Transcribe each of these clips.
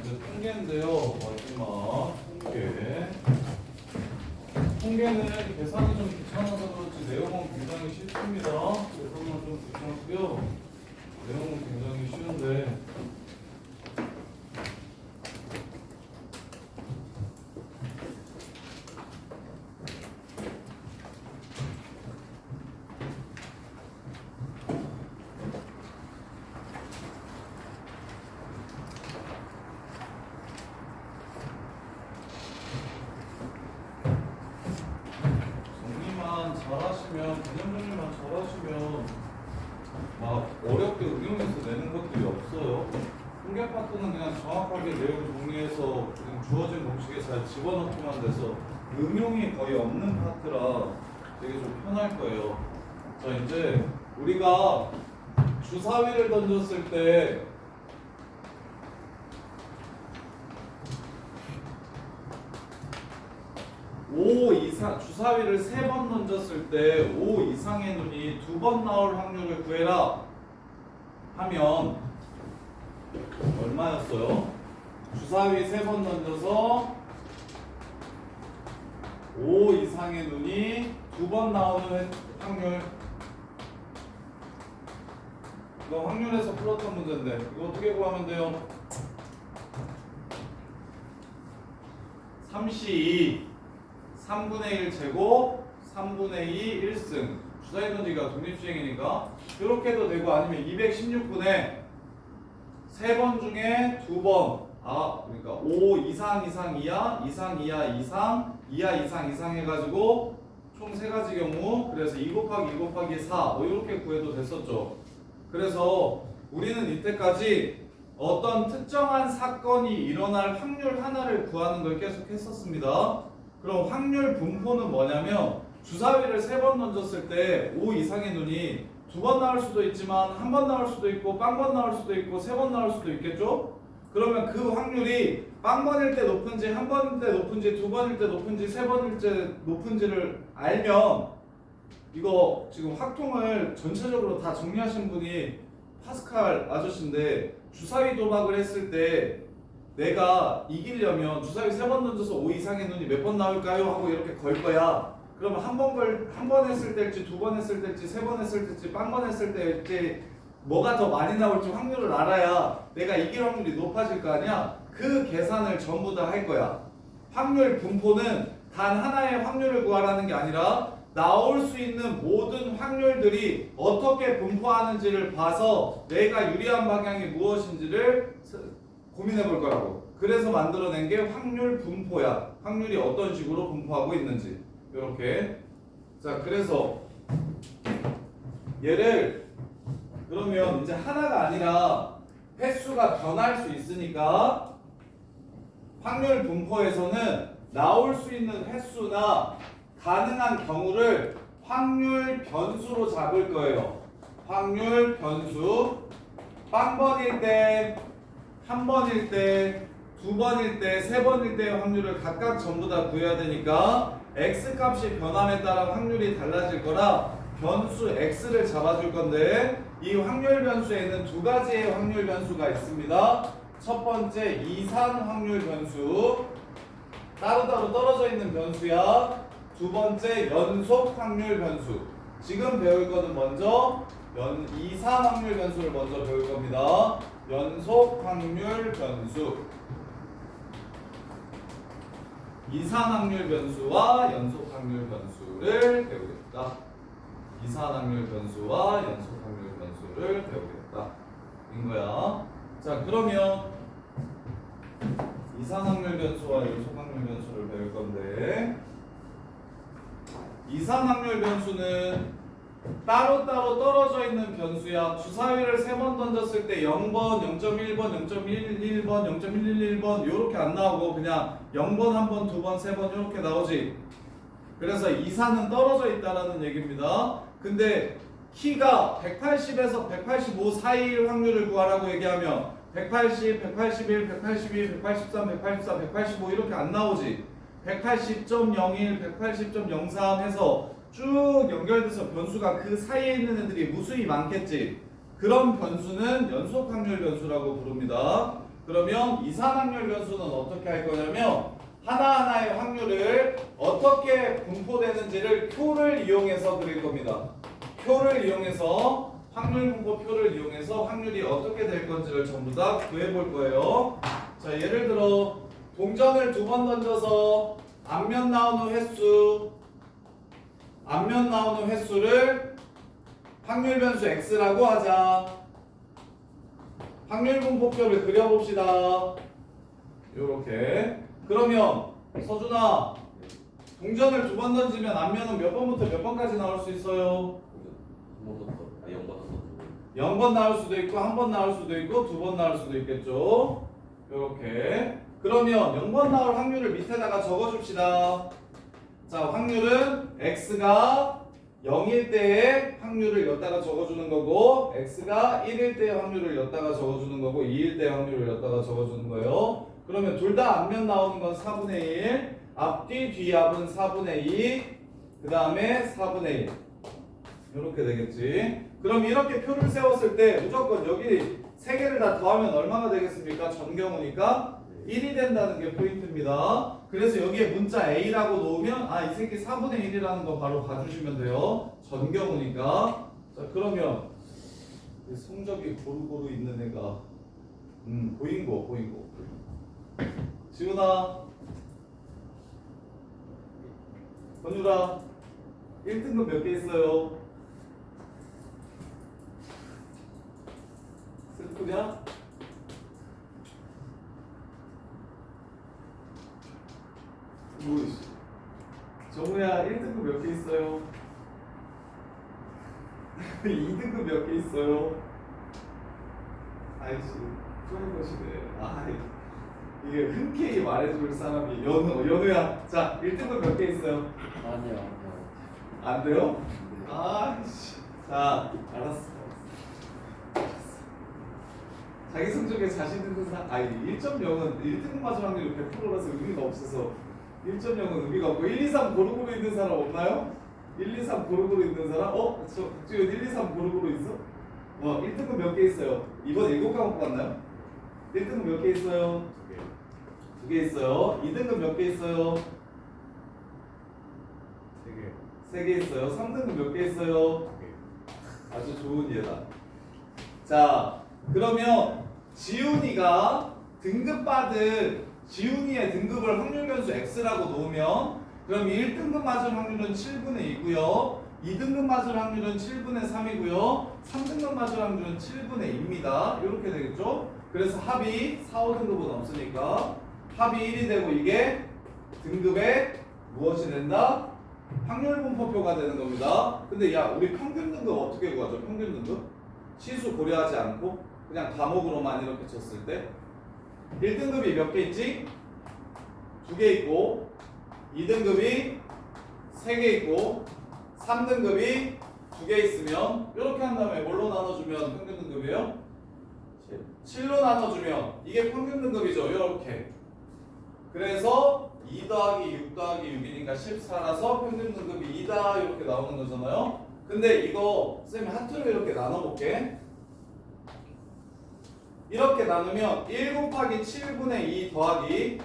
이제 통계인데요. 마지막 통계. 통계는 계산이 좀 귀찮아서 그렇지 내용은 굉장히 쉽습니다. 계산은 좀 귀찮고요. 내용은 굉장히 쉬운데 잘하시면 개념 정리만 잘하시면 막 어렵게 응용해서 내는 것들이 없어요. 통계 파트는 그냥 정확하게 내용 정리해서 그냥 주어진 공식에 잘 집어넣기만 돼서 응용이 거의 없는 파트라 되게 좀 편할 거예요. 자, 이제 우리가 주사위를 던졌을 때 주사위를 3번 던졌을 때 5 이상의 눈이 2번 나올 확률을 구해라 하면 얼마였어요? 주사위 3번 던져서 5 이상의 눈이 2번 나오는 확률. 이거 확률에서 풀었던 문제인데 이거 어떻게 구하면 돼요? 3C 3분의 1 제곱 3분의 2 1승 주사위 던지기가 독립주행이니까 이렇게 해도 되고 아니면 216분의 3번 중에 2번 그러니까 5 이상 이하 이상 이하 이상 이하 이상 이상 해가지고 총 3가지 경우 그래서 2 곱하기 2 곱하기 4 이렇게 구해도 됐었죠. 그래서 우리는 이때까지 어떤 특정한 사건이 일어날 확률 하나를 구하는 걸 계속 했었습니다. 그럼 확률 분포는 뭐냐면 주사위를 3번 던졌을 때 5 이상의 눈이 2번 나올 수도 있지만 1번 나올 수도 있고 빵번 나올 수도 있고 3번 나올 수도 있겠죠? 그러면 그 확률이 빵번일 때 높은지 1번일 때 높은지 2번일 때 높은지 3번일 때 높은지를 알면 이거 지금 확통을 전체적으로 다 정리하신 분이 파스칼 아저씨인데 주사위 도박을 했을 때 내가 이기려면 주사위 3번 던져서 5 이상의 눈이 몇 번 나올까요? 하고 이렇게 걸 거야. 그러면 한 번 했을 때일지 2번 했을 때일지 3번 했을 때일지 빵번 했을 때일지 뭐가 더 많이 나올지 확률을 알아야 내가 이길 확률이 높아질 거 아니야? 그 계산을 전부 다 할 거야. 확률 분포는 단 하나의 확률을 구하라는 게 아니라 나올 수 있는 모든 확률들이 어떻게 분포하는지를 봐서 내가 유리한 방향이 무엇인지를 고민해 볼 거라고. 그래서 만들어낸 게 확률 분포야. 확률이 어떤 식으로 분포하고 있는지. 이렇게. 자, 그래서 얘를 그러면 이제 하나가 아니라 횟수가 변할 수 있으니까 확률 분포에서는 나올 수 있는 횟수나 가능한 경우를 확률 변수로 잡을 거예요. 확률 변수. 빵번일 때 1번일 때, 2번일 때, 3번일 때의 확률을 각각 전부 다 구해야 되니까 x값이 변함에 따라 확률이 달라질 거라 변수 x를 잡아줄 건데 이 확률 변수에는 2가지의 확률 변수가 있습니다. 첫 번째 이산 확률 변수, 따로따로 떨어져 있는 변수야. 두 번째 연속 확률 변수. 지금 배울 거는 먼저 이산 확률 변수를 먼저 배울 겁니다. 연속 확률 변수. 이산 확률 변수와 연속 확률 변수를 배우겠다. 이산 확률 변수와 연속 확률 변수를 배우겠다. 인 거야. 자, 그러면 이산 확률 변수와 연속 확률 변수를 배울 건데 이산 확률 변수는 따로따로 떨어져 있는 변수야. 주사위를 3번 던졌을 때 0번, 0.1번, 0.11번, 0.111번 이렇게 안 나오고 그냥 0번, 1번, 2번, 3번 이렇게 나오지. 그래서 이산은 떨어져 있다라는 얘기입니다. 근데 키가 180에서 185 사이일 확률을 구하라고 얘기하면 180, 181, 182, 183, 184, 185 이렇게 안 나오지. 180.01, 180.03 해서 쭉 연결돼서 변수가 그 사이에 있는 애들이 무수히 많겠지. 그런 변수는 연속 확률 변수라고 부릅니다. 그러면 이산 확률 변수는 어떻게 할 거냐면 하나하나의 확률을 어떻게 분포되는지를 표를 이용해서 그릴 겁니다. 표를 이용해서 확률 분포표를 이용해서 확률이 어떻게 될 건지를 전부 다 구해 볼 거예요. 자, 예를 들어 동전을 2번 던져서 앞면 나오는 횟수를 확률 변수 x라고 하자. 확률 분포표를 그려봅시다. 요렇게. 그러면 서준아, 동전을 2번 던지면 앞면은 몇 번부터 몇 번까지 나올 수 있어요? 0번 나올 수도 있고 1번 나올 수도 있고 2번 나올 수도 있겠죠. 요렇게. 그러면 0번 나올 확률을 밑에다가 적어줍시다. 자, 확률은 x가 0일 때의 확률을 여기다가 적어주는 거고 x가 1일 때의 확률을 여기다가 적어주는 거고 2일 때의 확률을 여기다가 적어주는 거예요. 그러면 둘 다 앞면 나오는 건 4분의 1, 앞뒤 뒤앞은 4분의 2, 그 다음에 4분의 1 이렇게 되겠지. 그럼 이렇게 표를 세웠을 때 무조건 여기 세 개를 다 더하면 얼마나 되겠습니까? 전경우니까 1이 된다는 게 포인트입니다. 그래서 여기에 문자 A라고 놓으면 이 새끼 4분의 1이라는 거 바로 봐주시면 돼요. 전경우니까. 자, 그러면 성적이 고루고루 있는 애가 보인 거. 지훈아, 건유라, 1등급 몇 개 있어요? 슬프냐? 뭐이씨. 정우야, 1등급 몇 개 있어요? 2등급 몇 개 있어요? 아이씨, 좋은 것이네. 이게 흔쾌히 말해줄 사람이 연우야. 자, 1등급 몇 개 있어요? 아니요. 안 돼요? 아이씨. 자, 알았어. 자기 성적에 자신 있는 사람, 1.0은 1등급 맞을 확률이 100%라서 의미가 없어서 1.0은 의미가 없고 1, 2, 3 고루고루 있는 사람 없나요? 1, 2, 3 고루고루 있는 사람? 저 박지훈 1, 2, 3 고루고루 있어? 1등급 몇 개 있어요? 이번 7과목 봤나요? 1등급 몇 개 있어요? 2개 있어요. 2등급 몇 개 있어요? 3개 있어요. 3등급 몇 개 있어요? 아주 좋은 예다. 자, 그러면 지훈이가 등급받은 지훈이의 등급을 확률 변수 x라고 놓으면 그럼 1등급 맞을 확률은 7분의 2고요. 2등급 맞을 확률은 7분의 3이고요. 3등급 맞을 확률은 7분의 2입니다. 이렇게 되겠죠? 그래서 합이 4, 5등급은 없으니까 합이 1이 되고 이게 등급의 무엇이 된다? 확률 분포표가 되는 겁니다. 근데 야, 우리 평균 등급 어떻게 구하죠? 평균 등급? 시수 고려하지 않고 그냥 과목으로만 이렇게 쳤을 때 1등급이 몇 개 있지? 2개 있고 2등급이 3개 있고 3등급이 2개 있으면 이렇게 한 다음에 뭘로 나눠주면 평균 등급이에요? 7로 나눠주면 이게 평균 등급이죠. 이렇게. 그래서 2 더하기 6 더하기 6이니까 14라서 평균 등급이 2다 이렇게 나오는 거잖아요. 근데 이거 쌤이 하트로 이렇게 나눠볼게. 이렇게 나누면 1 곱하기 7분의 2 더하기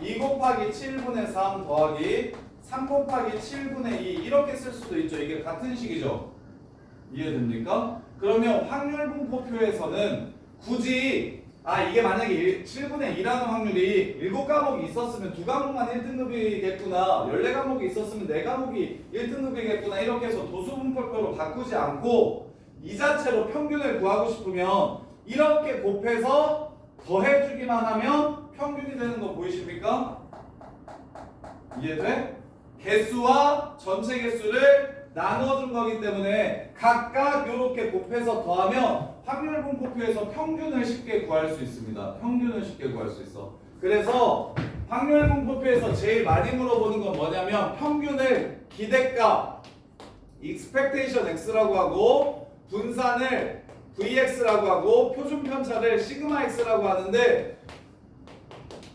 2 곱하기 7분의 3 더하기 3 곱하기 7분의 2 이렇게 쓸 수도 있죠. 이게 같은 식이죠. 이해됩니까? 그러면 확률 분포표에서는 굳이 이게 만약에 7분의 2라는 확률이 7과목이 있었으면 2과목만 1등급이겠구나 14과목이 있었으면 4과목이 1등급이겠구나 이렇게 해서 도수 분포표로 바꾸지 않고 이 자체로 평균을 구하고 싶으면 이렇게 곱해서 더해주기만 하면 평균이 되는 거 보이십니까? 이해돼? 개수와 전체 개수를 나눠준 거기 때문에 각각 이렇게 곱해서 더하면 확률 분포표에서 평균을 쉽게 구할 수 있습니다. 평균을 쉽게 구할 수 있어. 그래서 확률 분포표에서 제일 많이 물어보는 건 뭐냐면 평균을 기대값 expectation x라고 하고 분산을 Vx라고 하고 표준 편차를 시그마 x라고 하는데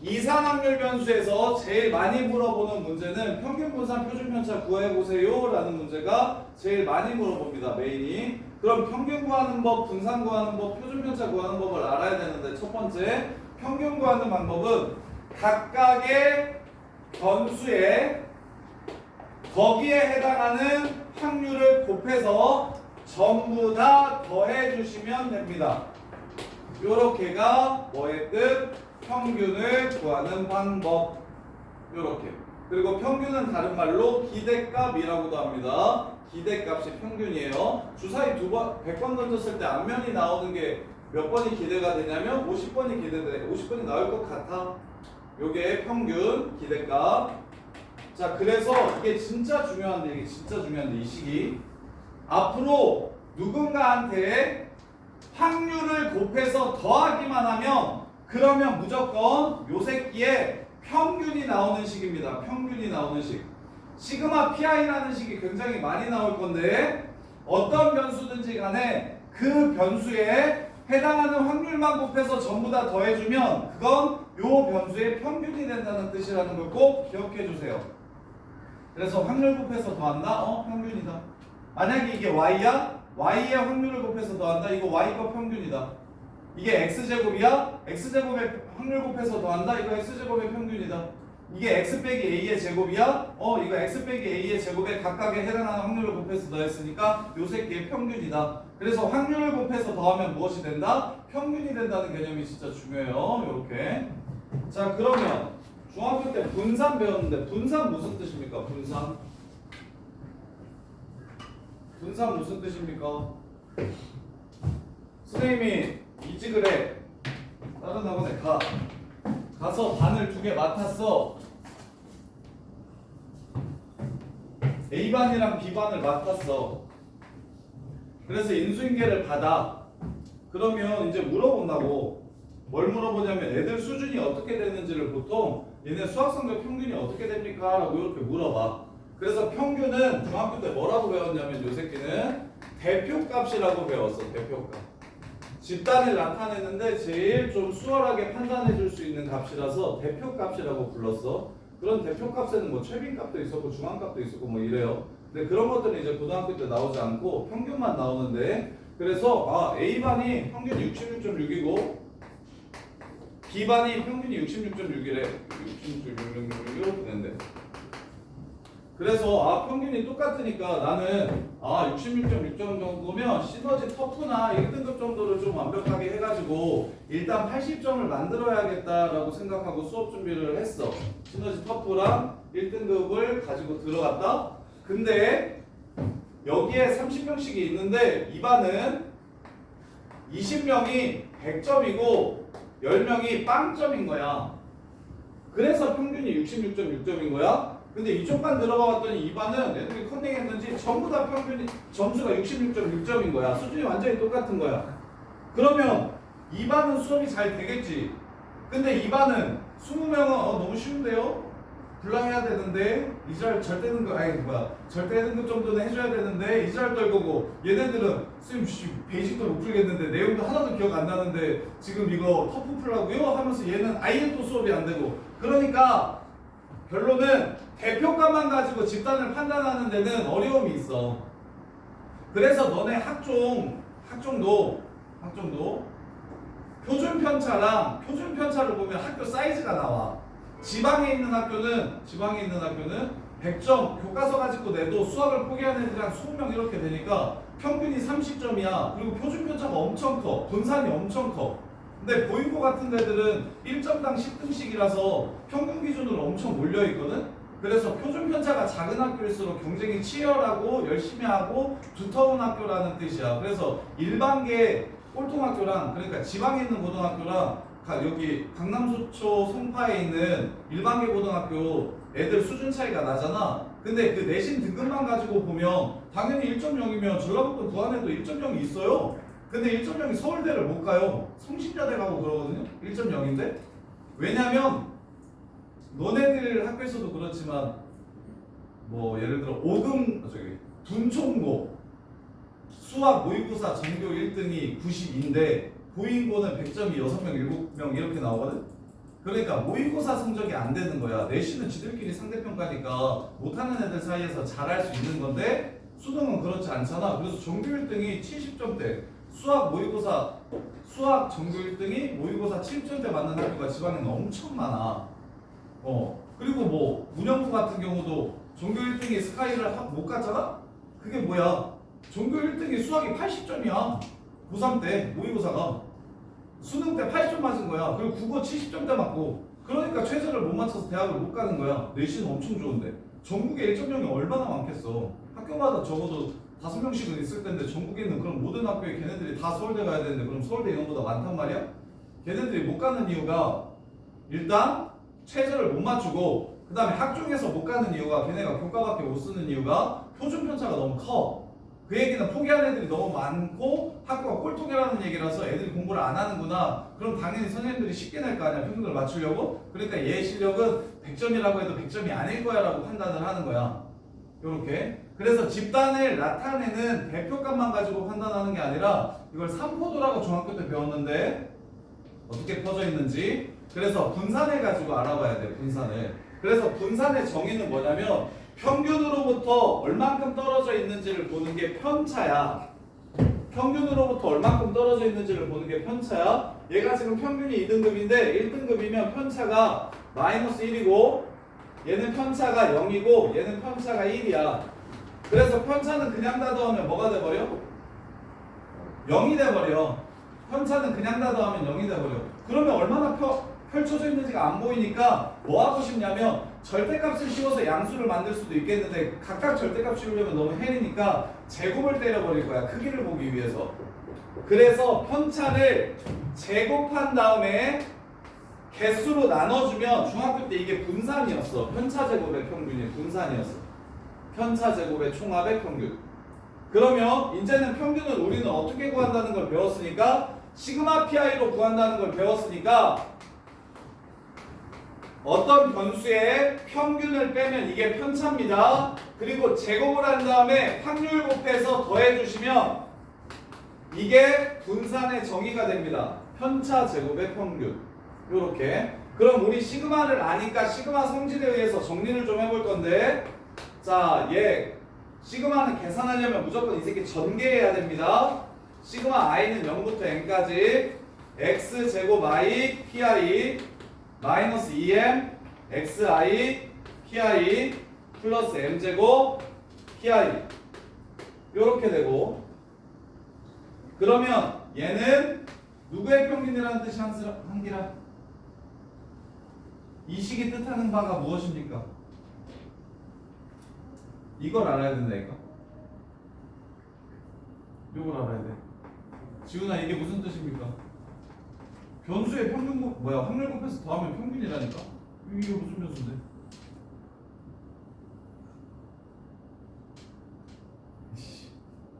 이산확률 변수에서 제일 많이 물어보는 문제는 평균 분산 표준 편차 구해보세요 라는 문제가 제일 많이 물어봅니다. 메인이. 그럼 평균 구하는 법, 분산 구하는 법, 표준 편차 구하는 법을 알아야 되는데 첫 번째 평균 구하는 방법은 각각의 변수에 거기에 해당하는 확률을 곱해서 전부 다 더해 주시면 됩니다. 요렇게가 뭐의 뜻? 평균을 구하는 방법. 요렇게. 그리고 평균은 다른 말로 기대값이라고도 합니다. 기대값이 평균이에요. 주사위 100번 던졌을 때 앞면이 나오는 게 몇 번이 기대가 되냐면 50번이 기대돼. 50번이 나올 것 같아. 요게 평균 기대값. 자, 그래서 이게 진짜 중요한데 이 시기 앞으로 누군가한테 확률을 곱해서 더하기만 하면 그러면 무조건 요 새끼에 평균이 나오는 식입니다. 평균이 나오는 식. 시그마 PI라는 식이 굉장히 많이 나올 건데 어떤 변수든지 간에 그 변수에 해당하는 확률만 곱해서 전부 다 더해주면 그건 요 변수의 평균이 된다는 뜻이라는 걸 꼭 기억해 주세요. 그래서 확률 곱해서 더한다? 평균이다. 만약에 이게 y야? y의 확률을 곱해서 더한다? 이거 y가 평균이다. 이게 x제곱이야? x제곱의 확률 곱해서 더한다? 이거 x제곱의 평균이다. 이게 x 빼기 a의 제곱이야? 이거 x 빼기 a의 제곱에 각각에 해당하는 확률을 곱해서 더했으니까 요 새끼의 평균이다. 그래서 확률을 곱해서 더하면 무엇이 된다? 평균이 된다는 개념이 진짜 중요해요. 요렇게. 자, 그러면 중학교 때 분산 배웠는데 분산 무슨 뜻입니까? 분산. 분산 무슨 뜻입니까? 선생님이 이직을 해. 다른 학원에 가서 반을 2개 맡았어. A반이랑 B반을 맡았어. 그래서 인수인계를 받아. 그러면 이제 물어본다고. 뭘 물어보냐면 애들 수준이 어떻게 되는지를 보통 얘네 수학 성적 평균이 어떻게 됩니까? 라고 이렇게 물어봐. 그래서 평균은 중학교 때 뭐라고 배웠냐면 요 새끼는 대표값이라고 배웠어. 대표값. 집단을 나타내는데 제일 좀 수월하게 판단해 줄 수 있는 값이라서 대표값이라고 불렀어. 그런 대표값에는 뭐 최빈값도 있었고 중앙값도 있었고 뭐 이래요. 근데 그런 것들은 이제 고등학교 때 나오지 않고 평균만 나오는데 그래서 A반이 평균이 66.6이고 B반이 평균이 66.6이래. 66.6 이렇게 되는데. 그래서 평균이 똑같으니까 나는 66.6점 정도면 시너지 터프나 1등급 정도를 좀 완벽하게 해가지고 일단 80점을 만들어야겠다라고 생각하고 수업 준비를 했어. 시너지 터프랑 1등급을 가지고 들어갔다. 근데 여기에 30명씩이 있는데 이 반은 20명이 100점이고 10명이 빵점인 거야. 그래서 평균이 66.6점인 거야. 근데 이쪽 반 들어가 봤더니 이 반은 애들이 컨닝했는지 전부 다 평균이 점수가 66.6점인 거야. 수준이 완전히 똑같은 거야. 그러면 이 반은 수업이 잘 되겠지. 근데 이 반은 20명은 너무 쉬운데요? 불량해야 되는데 이지랄 절대 등급 절대 등급 정도는 해줘야 되는데 이지랄 떨고고 얘네들은 쌤 베이직도 못 풀겠는데 내용도 하나도 기억 안 나는데 지금 이거 터프 풀라고요? 하면서 얘는 아예 또 수업이 안 되고 그러니까 결론은 대표값만 가지고 집단을 판단하는 데는 어려움이 있어. 그래서 너네 학종도 표준 편차를 보면 학교 사이즈가 나와. 지방에 있는 학교는 100점 교과서 가지고 내도 수학을 포기하는 애들이랑 20명 이렇게 되니까 평균이 30점이야. 그리고 표준 편차가 엄청 커. 분산이 엄청 커. 근데 보인고 같은 데들은 1점당 10등씩이라서 평균 기준으로 엄청 몰려있거든? 그래서 표준 편차가 작은 학교일수록 경쟁이 치열하고 열심히 하고 두터운 학교라는 뜻이야. 그래서 일반계 꼴통학교랑 그러니까 지방에 있는 고등학교랑 여기 강남소초 송파에 있는 일반계 고등학교 애들 수준 차이가 나잖아. 근데 그 내신 등급만 가지고 보면 당연히 1.0이면 전라북도 부안에도 1.0이 있어요. 근데 1.0이 서울대를 못 가요. 성신여대 가고 그러거든요. 1.0인데 왜냐면 너네들 학교에서도 그렇지만 뭐 예를 들어 둔촌고 수학 모의고사 전교 1등이 92인데 보인고는 100점이 6명, 7명 이렇게 나오거든? 그러니까 모의고사 성적이 안 되는 거야. 내신은 지들끼리 상대평가니까 못하는 애들 사이에서 잘할 수 있는 건데 수능은 그렇지 않잖아. 그래서 전교 1등이 70점대 수학 전교 1등이 모의고사 70점대 맞는 학교가 지방에는 엄청 많아. 그리고 뭐 문영부 같은 경우도 전교 1등이 스카이를 못 갔잖아? 그게 뭐야? 전교 1등이 수학이 80점이야. 고3 때 모의고사가 수능 때 80점 맞은 거야. 그리고 국어 70점대 맞고 그러니까 최저를 못 맞춰서 대학을 못 가는 거야. 내신은 엄청 좋은데 전국에 1점형이 얼마나 많겠어. 학교마다 적어도 5명씩은 있을 텐데 전국에 있는 그런 모든 학교에 걔네들이 다 서울대 가야 되는데 그럼 서울대 인원보다 많단 말이야? 걔네들이 못 가는 이유가 일단 최저를 못 맞추고 그 다음에 학종에서 못 가는 이유가 걔네가 교과밖에 못 쓰는 이유가 표준 편차가 너무 커. 그 얘기는 포기한 애들이 너무 많고 학교가 꼴통이라는 얘기라서 애들이 공부를 안 하는구나. 그럼 당연히 선생님들이 쉽게 낼 거 아니야. 평균을 맞추려고. 그러니까 얘 실력은 100점이라고 해도 100점이 아닐 거야 라고 판단을 하는 거야. 요렇게. 그래서 집단을 나타내는 대표값만 가지고 판단하는 게 아니라 이걸 삼포도라고 중학교 때 배웠는데 어떻게 퍼져 있는지. 그래서 분산해 가지고 알아봐야 돼. 분산을. 그래서 분산의 정의는 뭐냐면 평균으로부터 얼만큼 떨어져 있는지를 보는 게 편차야. 평균으로부터 얼만큼 떨어져 있는지를 보는 게 편차야. 얘가 지금 평균이 2등급인데 1등급이면 편차가 마이너스 1이고 얘는 편차가 0이고 얘는 편차가 1이야. 그래서 편차는 그냥 닫아하면 뭐가 돼버려? 0이 돼버려. 편차는 그냥 닫아하면 0이 돼버려. 그러면 얼마나 펼쳐져 있는지가 안 보이니까 뭐 하고 싶냐면 절대값을 씌워서 양수를 만들 수도 있겠는데 각각 절대값 씌우려면 너무 헬이니까 제곱을 때려버릴 거야. 크기를 보기 위해서. 그래서 편차를 제곱한 다음에 개수로 나눠주면 중학교 때 이게 분산이었어. 편차 제곱의 평균이 분산이었어. 편차 제곱의 총합의 평균. 그러면 이제는 평균을 우리는 어떻게 구한다는 걸 배웠으니까 시그마 PI로 구한다는 걸 배웠으니까 어떤 변수의 평균을 빼면 이게 편차입니다. 그리고 제곱을 한 다음에 확률 곱해서 더해주시면 이게 분산의 정의가 됩니다. 편차 제곱의 평균. 요렇게. 그럼 우리 시그마를 아니까 시그마 성질에 의해서 정리를 좀 해볼 건데 자, 얘 시그마는 계산하려면 무조건 이 새끼 전개해야 됩니다. 시그마 i는 0부터 n까지 x제곱 i pi 마이너스 2m xi pi 플러스 m제곱 pi 요렇게 되고 그러면 얘는 누구의 평균이라는 뜻이 한기라? 이 식이 뜻하는 바가 무엇입니까? 이걸 알아야 된다니까. 이걸 알아야 돼. 지훈아 이게 무슨 뜻입니까? 변수의 평균 확률 곱해서 더하면 평균이라니까. 이게 무슨 변수인데?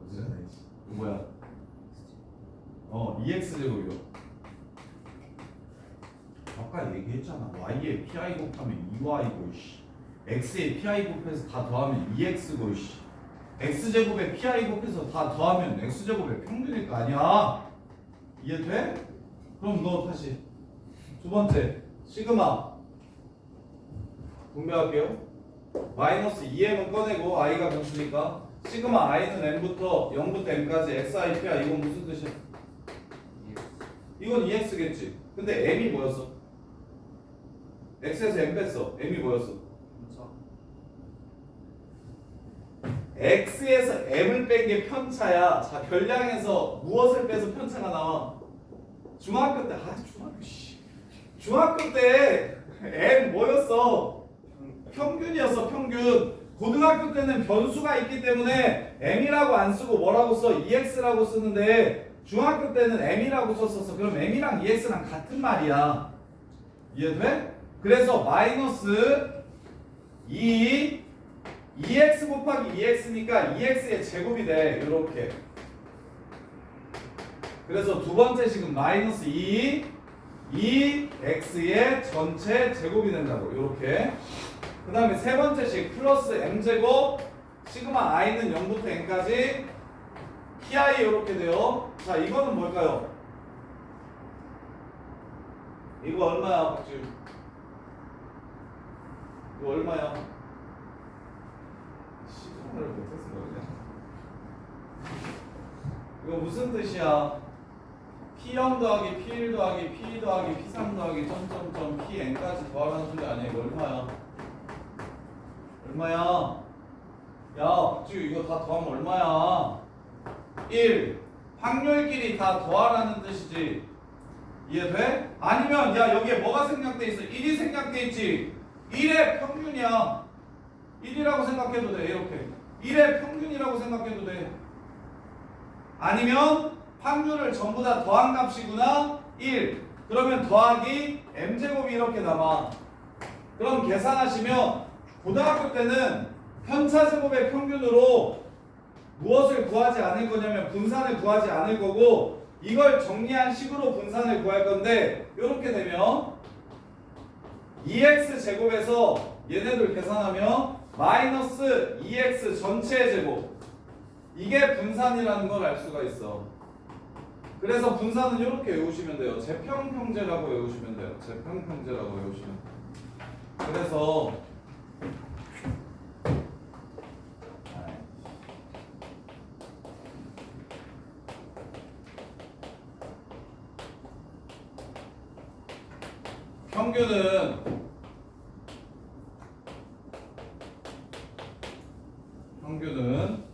어지간해. 뭐야? 2x제곱이요. 아까 얘기했잖아. y에 pi 곱하면 2y고 x에 pi 곱해서 다 더하면 2x고 x제곱에 pi 곱해서 다 더하면 x제곱의 평균일 거 아니야. 이해돼? 그럼 너 다시 두 번째 시그마 분배할게요. 마이너스 2m은 꺼내고 i가 변수니까 시그마 i는 n부터 0부터 m까지 xi pi 이건 무슨 뜻이야? 이건 2x겠지. 근데 m이 뭐였어? x에서 m 뺐어. m이 뭐였어? x에서 m을 뺀 게 편차야. 자, 별량에서 무엇을 빼서 편차가 나와? 중학교 때 중학교 때 m 뭐였어? 평균이었어. 평균. 고등학교 때는 변수가 있기 때문에 m이라고 안 쓰고 뭐라고 써? 2x라고 쓰는데 중학교 때는 m이라고 썼었어. 그럼 m이랑 2x랑 같은 말이야. 이해돼? 그래서 마이너스 2x 곱하기 2x니까 2x의 제곱이 돼. 이렇게. 그래서 두 번째 식은 마이너스 2x의 전체 제곱이 된다고. 이렇게. 그 다음에 세 번째 식 플러스 m제곱 시그마 i는 0부터 n까지 PI 이렇게 돼요. 자, 이거는 뭘까요? 이거 얼마야, 박지우? 이거 얼마야? 시간을 못했어, 그냥. 이거 무슨 뜻이야? P0 더하기 P1 더하기 P2 더하기 P3 더하기 점점점 Pn까지 더하라는 소리 아니야? 이거 얼마야? 얼마야? 야, 박지우 이거 다 더하면 얼마야? 1. 확률끼리 다 더하라는 뜻이지. 이해돼? 아니면 야 여기에 뭐가 생략돼 있어? 1이 생략돼 있지. 1의 평균이야. 1이라고 생각해도 돼. 이렇게 1의 평균이라고 생각해도 돼. 아니면 확률을 전부 다 더한 값이구나. 1. 그러면 더하기 m제곱이 이렇게 남아. 그럼 계산하시면 고등학교 때는 편차제곱의 평균으로 무엇을 구하지 않을 거냐면 분산을 구하지 않을 거고, 이걸 정리한 식으로 분산을 구할 건데, 이렇게 되면 2x 제곱에서 얘네들 계산하면 마이너스 2x 전체의 제곱, 이게 분산이라는 걸 알 수가 있어. 그래서 분산은 이렇게 외우시면 돼요. 재평평제라고 외우시면 돼요. 재평평제라고 외우시면 돼요. 그래서 평균은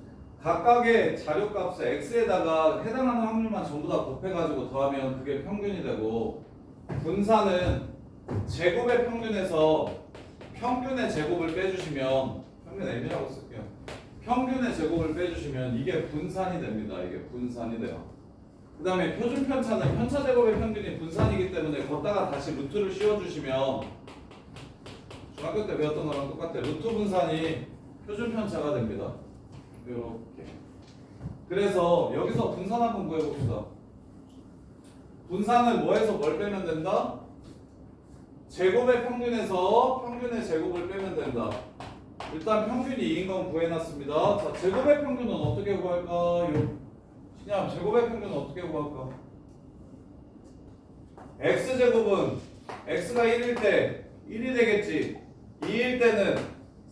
각각의 자료값을 x에다가 해당하는 확률만 전부 다 곱해가지고 더하면 그게 평균이 되고, 분산은 제곱의 평균에서 평균의 제곱을 빼주시면, 평균 m이라고 쓸게요. 평균의 제곱을 빼주시면 이게 분산이 됩니다. 이게 분산이 돼요. 그 다음에 표준 편차는 편차 제곱의 평균이 분산이기 때문에 걷다가 다시 루트를 씌워주시면 중학교 때 배웠던 거랑 똑같아. 루트 분산이 표준 편차가 됩니다. 이렇게. 그래서 여기서 분산 한번 구해봅시다. 분산은 뭐에서 뭘 빼면 된다? 제곱의 평균에서 평균의 제곱을 빼면 된다. 일단 평균이 2인 건 구해놨습니다. 자, 제곱의 평균은 어떻게 구할까요? 그냥 제곱의 평균은 어떻게 구할까? x제곱은 x가 1일 때 1이 되겠지. 2일 때는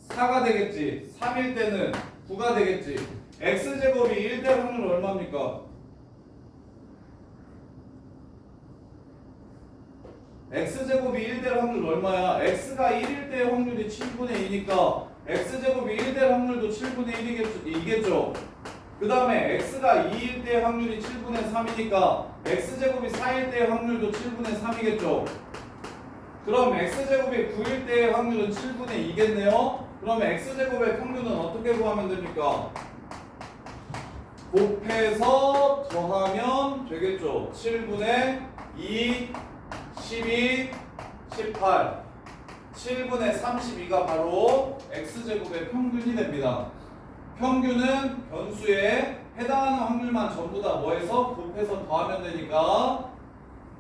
4가 되겠지. 3일 때는 9가 되겠지. x제곱이 1대 확률 얼마입니까? x제곱이 1대 확률 얼마야? x가 1일 때의 확률이 7분의 2니까 x제곱이 1대 확률도 7분의 1이겠죠. 그 다음에 x가 2일 때의 확률이 7분의 3이니까 x제곱이 4일 때의 확률도 7분의 3이겠죠. 그럼 x제곱이 9일 때의 확률은 7분의 2겠네요. 그러면 x제곱의 평균은 어떻게 구하면 됩니까? 곱해서 더하면 되겠죠. 7분의 2, 12, 18 7분의 32가 바로 x제곱의 평균이 됩니다. 평균은 변수에 해당하는 확률만 전부 다 뭐해서 곱해서 더하면 되니까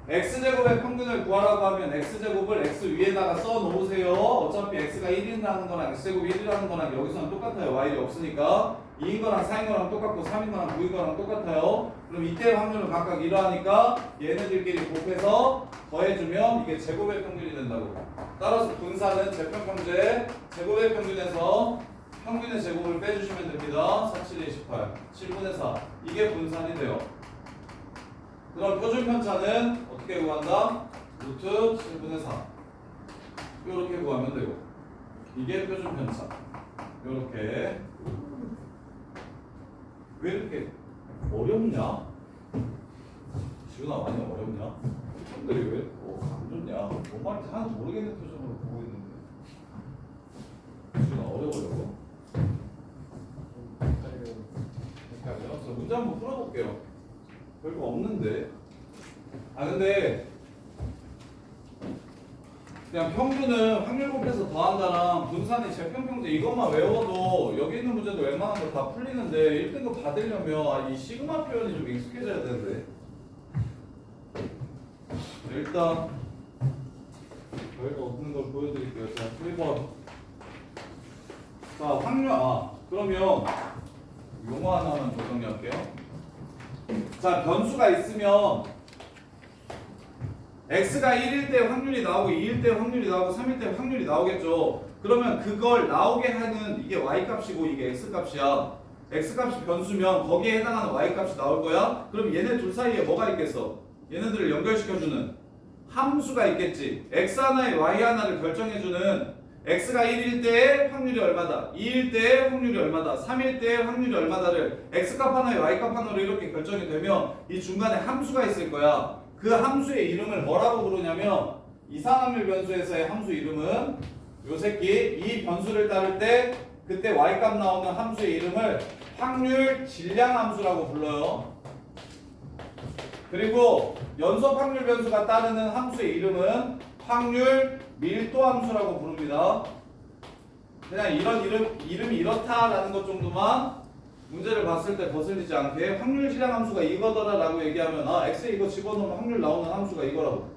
x제곱의 평균을 구하라고 하면 x제곱을 x 위에다가 써 놓으세요. 어차피 x가 1이라는 거랑 x제곱이 1이라는 거랑 여기서는 똑같아요. y이 없으니까 2인 거랑 4인 거랑 똑같고 3인 거랑 9인 거랑 똑같아요. 그럼 이때의 확률은 각각 이러하니까 얘네들끼리 곱해서 더해주면 이게 제곱의 평균이 된다고. 따라서 분산은 재평평제 제곱의 평균에서 평균의 제곱을 빼주시면 됩니다. 4, 7, 28 7분의 4 이게 분산이 돼요. 그럼 표준 편차는 어떻게 구한다? 루트 7분의 4 이렇게 구하면 되고, 이게 표준 편차. 이렇게. 왜 이렇게 어렵냐? 지훈아 많이 어렵냐? 표정들이 왜 안 좋냐? 뭔 말인지 하나도 모르겠는 표정으로 보고 있는데. 지훈아 어려워요? 저 문제 한번 풀어볼게요. 별거 없는데. 근데 그냥 평균은 확률 곱해서 더한다랑 분산이 재평평제 이것만 외워도 여기 있는 문제도 웬만한 거 다 풀리는데 1등급 받으려면 이 시그마 표현이 좀 익숙해져야 되는데. 일단 별거 없는 걸 보여드릴게요. 자, 1번. 자, 확률 그러면 용어 하나만 더 정리할게요. 자, 변수가 있으면 x가 1일 때 확률이 나오고 2일 때 확률이 나오고 3일 때 확률이 나오겠죠. 그러면 그걸 나오게 하는 이게 y값이고 이게 x값이야. x값이 변수면 거기에 해당하는 y값이 나올 거야. 그럼 얘네 둘 사이에 뭐가 있겠어? 얘네들을 연결시켜주는 함수가 있겠지. x 하나에 y 하나를 결정해주는 x가 1일 때 확률이 얼마다, 2일 때 확률이 얼마다, 3일 때 확률이 얼마다를 x값 하나에 y값 하나로 이렇게 결정이 되면 이 중간에 함수가 있을 거야. 그 함수의 이름을 뭐라고 부르냐면 이상확률 변수에서의 함수 이름은 요 새끼 이 변수를 따를 때 그때 y값 나오는 함수의 이름을 확률 질량 함수라고 불러요. 그리고 연속 확률 변수가 따르는 함수의 이름은 확률 밀도 함수라고 부릅니다. 그냥 이런 이름이 이렇다라는 것 정도만 문제를 봤을 때 거슬리지 않게 확률 질량 함수가 이거더라라고 얘기하면 아 x에 이거 집어넣으면 확률 나오는 함수가 이거라고.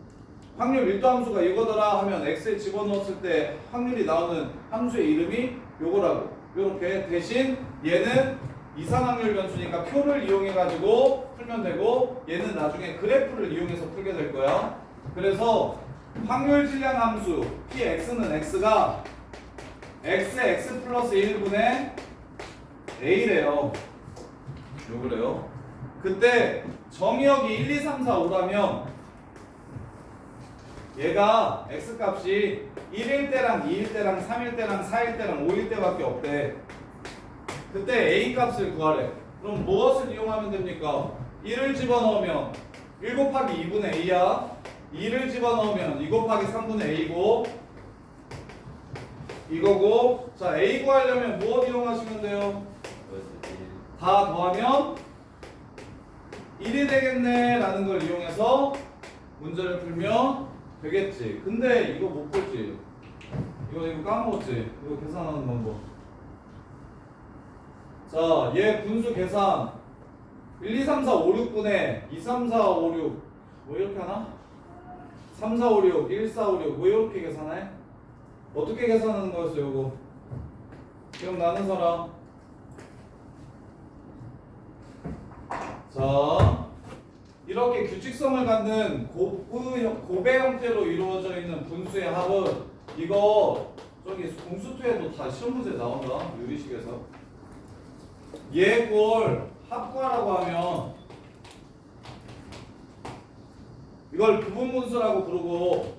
확률 밀도 함수가 이거더라 하면 x에 집어넣었을 때 확률이 나오는 함수의 이름이 요거라고. 요렇게 대신 얘는 이상확률 변수니까 표를 이용해 가지고 풀면 되고 얘는 나중에 그래프를 이용해서 풀게 될 거야. 그래서 확률 질량 함수 px는 x가 x의 x 플러스 1분의 a래요. 요거래요. 그때 정의역이 1, 2, 3, 4, 5라면 얘가 x값이 1일 때랑 2일 때랑 3일 때랑 4일 때랑 5일 때밖에 없대. 그때 a 값을 구하래. 그럼 무엇을 이용하면 됩니까? 1을 집어넣으면 1 곱하기 2분의 a야. 2를 집어넣으면 2 곱하기 3분의 a고 이거고. 자, a 구하려면 무엇 이용하시면 돼요? 다 더하면 1이 되겠네 라는 걸 이용해서 문제를 풀면 되겠지. 근데 이거 못 풀지. 이거 까먹었지. 이거 계산하는 방법. 자, 얘 분수 계산 1, 2, 3, 4, 5, 6분의 2, 3, 4, 5, 6 뭐 이렇게 하나? 3, 4, 5, 6, 1, 4, 5, 6 뭐 이렇게 계산해? 어떻게 계산하는 거였어 요거? 기억나는 사람? 자, 이렇게 규칙성을 갖는 고배 형태로 이루어져 있는 분수의 합은 이거 저기 공수투에도 다 시험 문제 나온다. 유리식에서 얘 꼴 합과라고 하면 이걸 부분분수라고 부르고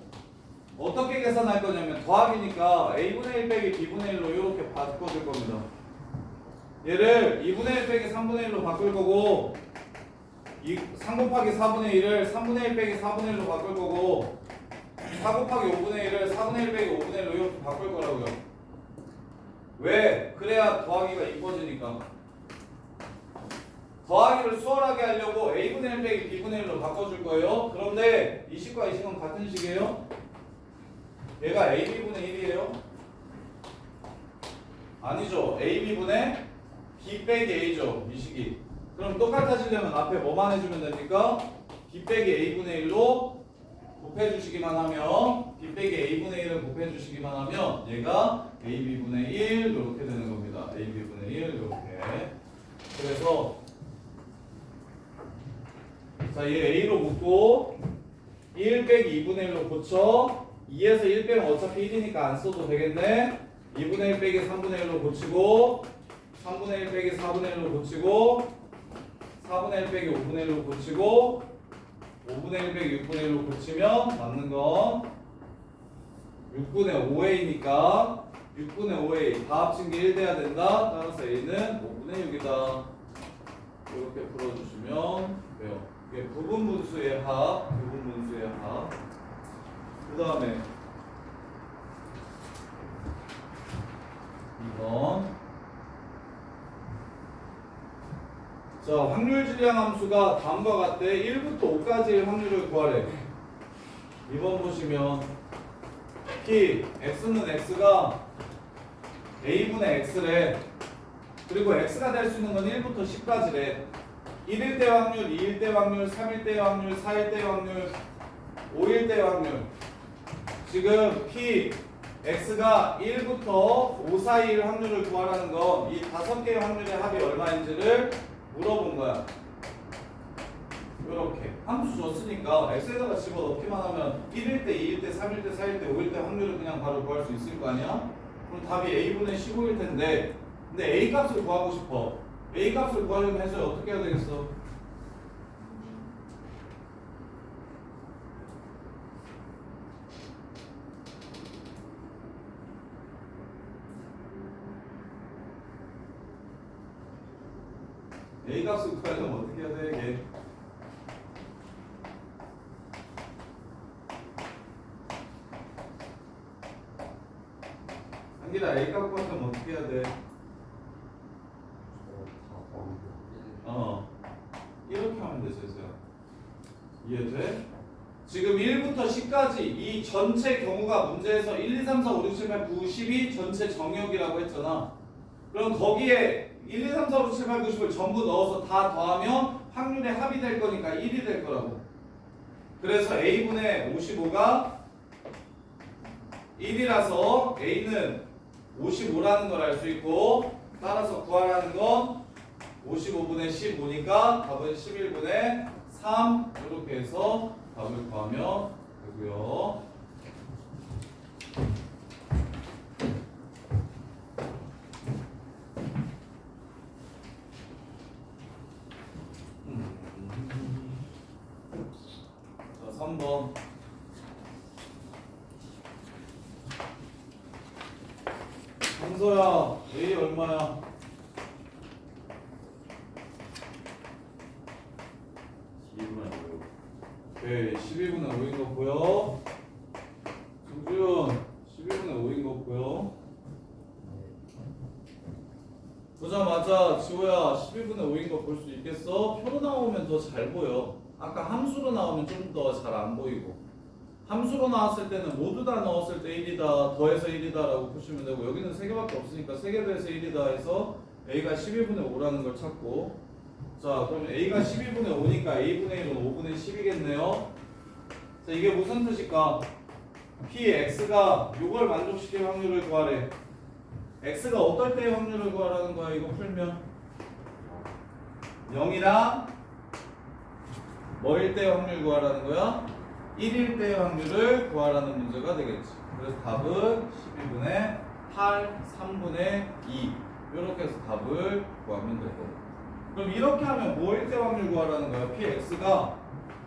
어떻게 계산할 거냐면 더하기니까 a분의 1 빼기 b분의 1로 이렇게 바꿔줄 겁니다. 얘를 2분의 1 빼기 3분의 1로 바꿀 거고 3 곱하기 4분의 1을 3분의 1 빼기 4분의 1로 바꿀 거고 4 곱하기 5분의 1을 4분의 1 빼기 5분의 1로 이렇게 바꿀 거라고요. 왜? 그래야 더하기가 이뻐지니까. 더하기를 수월하게 하려고 a분의 1 빼기 b분의 1로 바꿔줄 거예요. 그런데 이 식과 이 식은 같은 식이에요? 얘가 ab분의 1이에요? 아니죠. ab분의 b 빼기 a죠. 이 식이. 그럼 똑같아지려면 앞에 뭐만 해주면 됩니까? b 빼기 a분의 1로 곱해주시기만 하면 b 빼기 a분의 1을 곱해주시기만 하면 얘가 ab분의 1 이렇게 되는 겁니다. ab분의 1 이렇게. 그래서 자, 얘 a로 묶고 1 빼기 2분의 1로 고쳐 2에서 1 빼면 어차피 1이니까 안 써도 되겠네. 2분의 1 빼기 3분의 1로 고치고 3분의 1 빼기 4분의 1로 고치고 4분의 1 빼기 5분의 1로 고치고 5분의 1 빼기 6분의 1로 고치면 맞는 건 6분의 5a니까 6분의 5a 다 합친 게 1 돼야 된다. 따라서 a는 5분의 6이다. 이렇게 풀어주시면 돼요. 이게 부분분수의 합, 부분분수의 합. 그 다음에 2번. 자, 확률 질량 함수가 다음과 같대. 1부터 5까지의 확률을 구하래. 2번 보시면 p, x는 x가 a분의 x래. 그리고 x가 될 수 있는 건 1부터 10까지래. 1일 때 확률, 2일 때 확률, 3일 때 확률, 4일 때 확률, 5일 때 확률. 지금 p, x가 1부터 5 사이의 확률을 구하라는 건 이 5개의 확률의 합이 얼마인지를 물어본 거야. 이렇게 함수 줬으니까 x에다가 집어넣기만 하면 1일 때, 2일 때, 3일 때, 4일 때, 5일 때 확률을 그냥 바로 구할 수 있을 거 아니야? 그럼 답이 a분의 15일 텐데 근데 a 값을 구하고 싶어. a 값을 구하려면 해서 어떻게 해야 되겠어? a 값을 구하려면 어떻게 해야 돼? 이게 한기라 a 값 구하려면 어떻게 해야 돼? 이렇게 하면 돼, 세수야. 이해돼? 지금 1부터 10까지 이 전체 경우가 문제에서 1, 2, 3, 4, 5, 6, 7, 8, 9, 10이 전체 정역이라고 했잖아. 그럼 거기에 1, 2, 3, 4, 5, 6, 7, 8, 9, 10을 전부 넣어서 다 더하면 확률의 합이 될 거니까 1이 될 거라고. 그래서 a분의 55가 1이라서 a는 55라는 걸 알 수 있고 따라서 구하라는 건 55분의 15니까 답은 11분의 3 이렇게 해서 답을 구하면 되고요. 자, 3번. 강서야, A 얼마야? 12분의 5인 거 보여? 정준 12분의 5인 거 보여? 보자마자 지호야 12분의 5인 거 볼 수 있겠어? 표로 나오면 더 잘 보여. 아까 함수로 나오면 좀 더 잘 안 보이고 함수로 나왔을 때는 모두 다 넣었을 때 1이다 더해서 1이다 라고 보시면 되고 여기는 3개밖에 없으니까 3개 더해서 1이다 해서 A가 12분의 5라는 걸 찾고 자 그러면 A가 12분의 5니까 A분의 1은 5분의 10이겠네요. 자 이게 무슨 뜻일까? PX가 요걸 만족시킬 확률을 구하래. X가 어떨 때의 확률을 구하라는 거야 이거 풀면 0이랑 뭐일 때의 확률 구하라는 거야? 1일 때의 확률을 구하라는 문제가 되겠지. 그래서 답은 12분의 8, 3분의 2 이렇게 해서 답을 구하면 되고 그럼 이렇게 하면 뭐일 때 확률 구하라는 거야? px가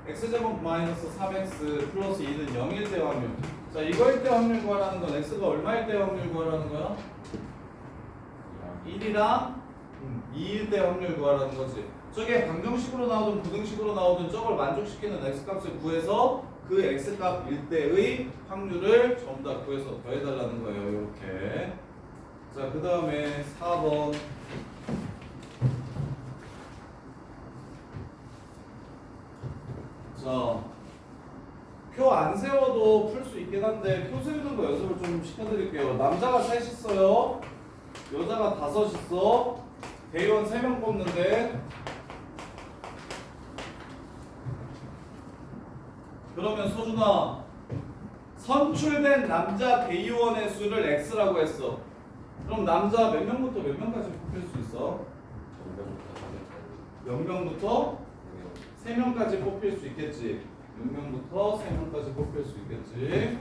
x제곱 마이너스 3x 플러스 2는 0일 때 확률. 자 이거일 때 확률 구하라는 건 x가 얼마일 때 확률 구하라는 거야? 1이랑 2일 때 확률 구하라는 거지. 저게 방정식으로 나오든 부등식으로 나오든 저걸 만족시키는 x값을 구해서 그 x값일 때의 확률을 전부 다 구해서 더해달라는 거예요. 이렇게. 자 그 다음에 4번. 자, 표 안 세워도 풀 수 있긴 한데 표 세우는 거 연습을 좀 시켜드릴게요. 남자가 셋 있어요. 여자가 5 있어. 대의원 3명 뽑는데 그러면 서준아 선출된 남자 대의원의 수를 X라고 했어. 그럼 남자 몇 명부터 몇 명까지 뽑힐 수 있어? 몇 명부터? 3명까지 뽑힐 수 있겠지. 6명부터 3명까지 뽑힐 수 있겠지.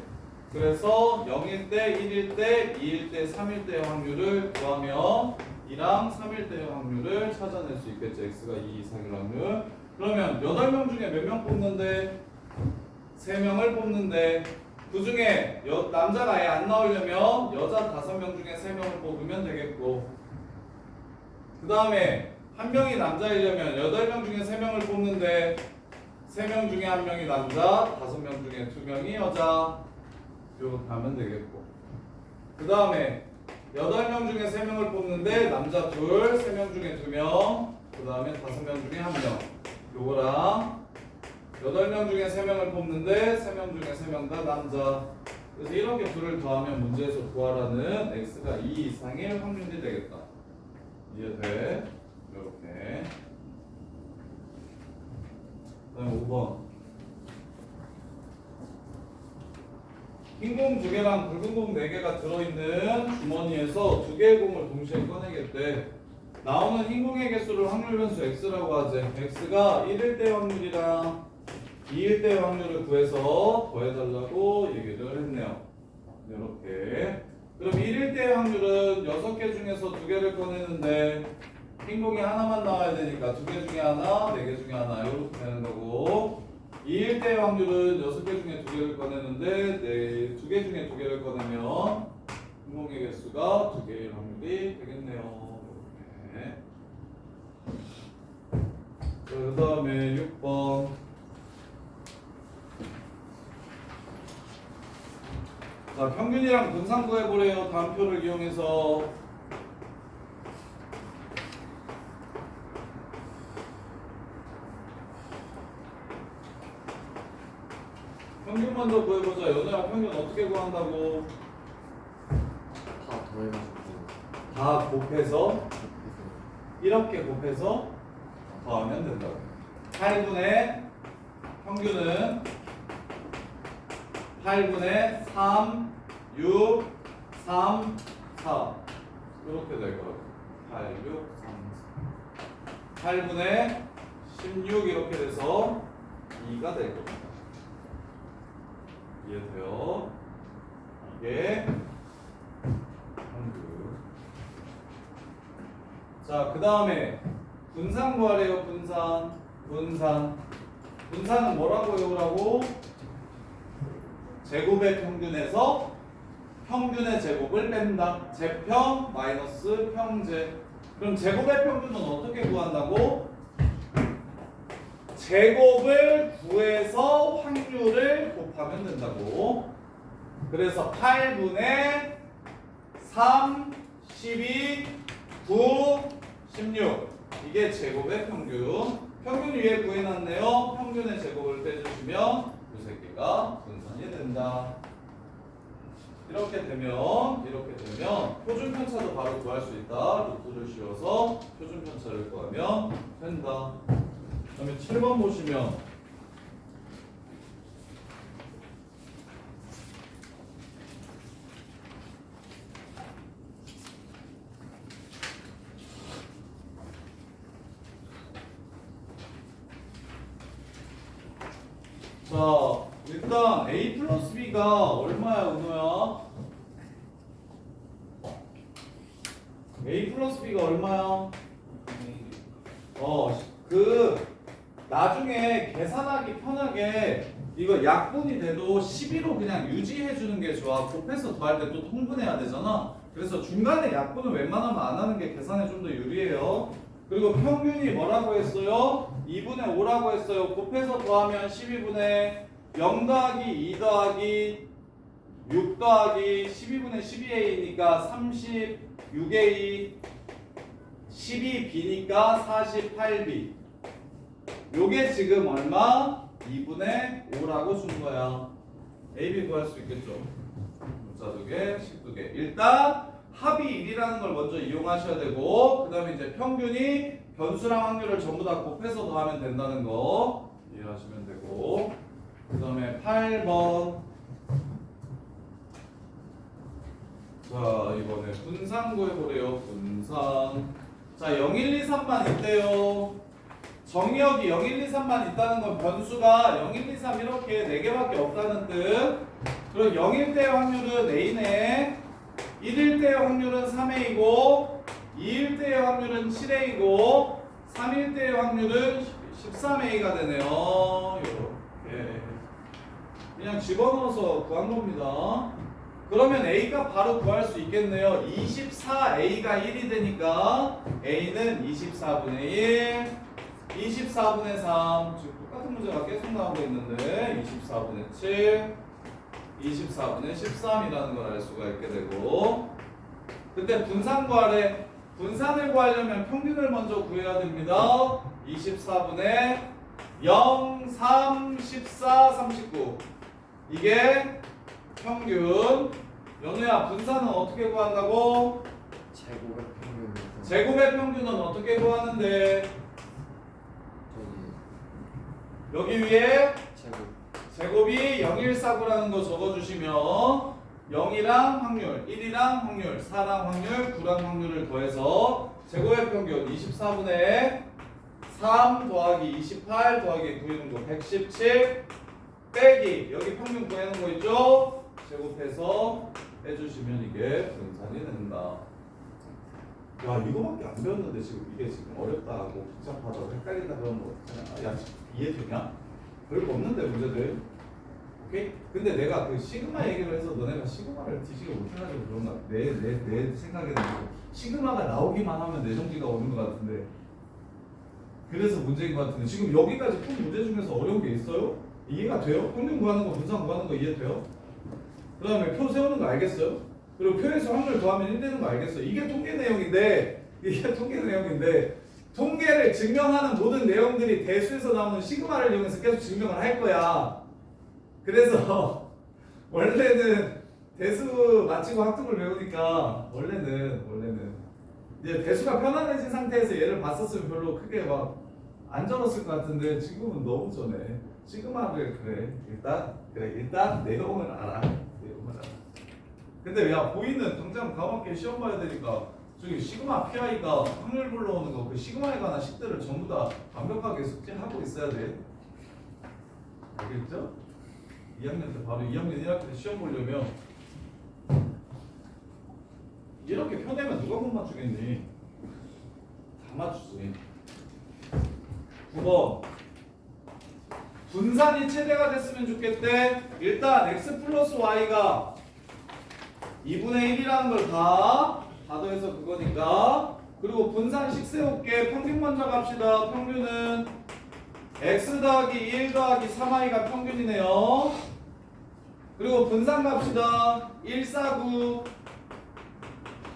그래서 0일 때, 1일 때, 2일 때, 3일 때의 확률을 구하면 2랑 3일 때의 확률을 찾아낼 수 있겠지. X가 2 이상일 확률. 그러면 8명 중에 몇 명 뽑는데? 3명을 뽑는데 그 중에 남자가 아예 안 나오려면 여자 5명 중에 3명을 뽑으면 되겠고 그 다음에 한 명이 남자이려면 8명 중에 3명을 뽑는데 3명 중에 1명이 남자, 5명 중에 2명이 여자 이렇게 하면 되겠고 그 다음에 8명 중에 3명을 뽑는데 남자 2, 3명 중에 2명 그 다음에 5명 중에 1명 요거랑 8명 중에 3명을 뽑는데 3명 중에 3명 다 남자 그래서 이렇게 둘을 더하면 문제에서 구하라는 x가 2 이상일 확률이 되겠다. 이해돼? 이렇게 그 다음에 5번 흰 공 2개랑 붉은 공 4개가 들어있는 주머니에서 2개의 공을 동시에 꺼내겠대. 나오는 흰공의 개수를 확률 변수 x라고 하지. x가 1일 때 확률이랑 2일 때 확률을 구해서 더해달라고 얘기를 했네요. 이렇게. 그럼 1일 때 확률은 6개 중에서 2개를 꺼내는데 흰공이 하나만 나와야 되니까 2개 중에 하나, 4개 중에 하나 이렇게 되는 거고, 2일 때 확률은 6개 중에 2개를 꺼내는데 2개 중에 2개를 꺼내면 흰공의 개수가 2개일 확률이 되겠네요. 이렇게. 그 다음에 6번. 자, 평균이랑 분산 구해보래요. 다음표를 이용해서. 평균 먼저 구해보자. 연우야, 평균 어떻게 구한다고? 다 더해가지고 다 곱해서 이렇게 곱해서 더하면 된다고. 8분의 평균은 8분의 3, 6, 3, 4 이렇게 될 거예요. 8, 6, 3, 4 8분의 16 이렇게 돼서 2가 될 겁니다. 이해돼요? 이게 평균. 자, 그 다음에 분산 구하래요. 분산은 뭐라고 외우라고? 제곱의 평균에서 평균의 제곱을 뺀다. 제평 마이너스 평제. 그럼 제곱의 평균은 어떻게 구한다고? 제곱을 구해서 확률을 곱하면 된다고. 그래서 8분의 3, 12, 9, 16 이게 제곱의 평균. 평균 위에 구해놨네요. 평균의 제곱을 빼주시면 이 새끼가 분산이 된다. 이렇게 되면 표준 편차도 바로 구할 수 있다. 루트를 씌워서 표준 편차를 구하면 된다. 그다음에 7번 보시면 자, 일단 A 플러스 B가 얼마야, 은호야? A 플러스 B가 얼마야? 나중에 계산하기 편하게 이거 약분이 돼도 12로 그냥 유지해 주는 게 좋아. 곱해서 더할 때 또 통분해야 되잖아. 그래서 중간에 약분을 웬만하면 안 하는 게 계산에 좀 더 유리해요. 그리고 평균이 뭐라고 했어요? 2분의 5라고 했어요. 곱해서 더하면 12분의 0 더하기 2 더하기 6 더하기 12분의 12a니까 36a 12b니까 48b. 요게 지금 얼마? 2분의 5라고 준 거야. a, b 구할 수 있겠죠? 문자 2개, 식 2개. 일단 합이 1이라는 걸 먼저 이용하셔야 되고, 그 다음에 이제 평균이 변수랑 확률을 전부 다 곱해서 더하면 된다는 거 이해하시면 되고, 그 다음에 8번. 자, 이번에 분산 구해보래요. 분산. 자, 0, 1, 2, 3만 있대요. 정의역이 0, 1, 2, 3만 있다는 건 변수가 0, 1, 2, 3 이렇게 4개밖에 없다는 뜻. 그리고 0일 때의 확률은 A네. 1일 때의 확률은 3A고 2일 때의 확률은 7A고 3일 때의 확률은 13A가 되네요. 이렇게 그냥 집어넣어서 구한 겁니다. 그러면 A가 바로 구할 수 있겠네요. 24A가 1이 되니까 A는 24분의 1, 24분의 3. 지금 똑같은 문제가 계속 나오고 있는데 24분의 7, 24분의 13이라는 걸 알 수가 있게 되고, 그때 분산 구하래. 분산을 구하려면 평균을 먼저 구해야 됩니다. 24분의 0, 3, 14, 39 이게 평균. 연우야, 분산은 어떻게 구한다고? 제곱의 평균에서 제곱의 평균은 어떻게 구하는데? 저기 여기 위에 제곱 제곱이 014구라는 거 적어주시면 0이랑 확률, 1이랑 확률, 4랑 확률, 9랑 확률을 더해서 제곱의 평균 24분의 3 더하기 28 더하기 9이는 거 117 빼기 여기 평균 구하는 거 있죠? 제곱해서 해주시면 이게 분산이 된다. 야 이거밖에 안 배웠는데 지금 이게 지금 어렵다고 복잡하다고 헷갈린다 그러는 거 있잖아. 야 이해되냐? 별거 없는데 문제들. 오케이? 근데 내가 그 시그마 얘기를 해서 너네가 시그마를 뒤지게 못해가지고 그런가. 내 생각에는 시그마가 나오기만 하면 내정지가 오는 것 같은데. 그래서 문제인 것 같은데 지금 여기까지 푼 문제 중에서 어려운 게 있어요? 이해가 돼요? 평균 구하는 거, 분산 구하는 거 이해돼요? 그 다음에 표 세우는 거 알겠어요? 그리고 표에서 확률 더하면 1 되는 거 알겠어요? 이게 통계 내용인데 통계를 증명하는 모든 내용들이 대수에서 나오는 시그마를 이용해서 계속 증명을 할 거야. 그래서 원래는 대수 마치고 학습을 배우니까 원래는 이제 대수가 편안해진 상태에서 얘를 봤었으면 별로 크게 막 안 절었을 것 같은데 지금은 너무 전해. 시그마를 일단 내용을 알아. 근데 야 보이는 당장 다음 학기에 시험 봐야 되니까 저기 시그마 PI가 확률 불러오는 거 그 시그마에 관한 식들을 전부 다 완벽하게 숙지하고 있어야 돼. 알겠죠? 2학년 때 바로 2학년 1학기 때 시험 보려면 이렇게 펴내면 누가 못 맞추겠니? 다 맞추지. 9번 분산이 최대가 됐으면 좋겠대. 일단 x 플러스 y가 2분의 1이라는 걸 다 더해서 그거니까. 그리고 분산식 세울게. 평균 먼저 갑시다. 평균은 x 더하기 1 더하기 3y가 평균이네요. 그리고 분산 갑시다. 1, 4, 9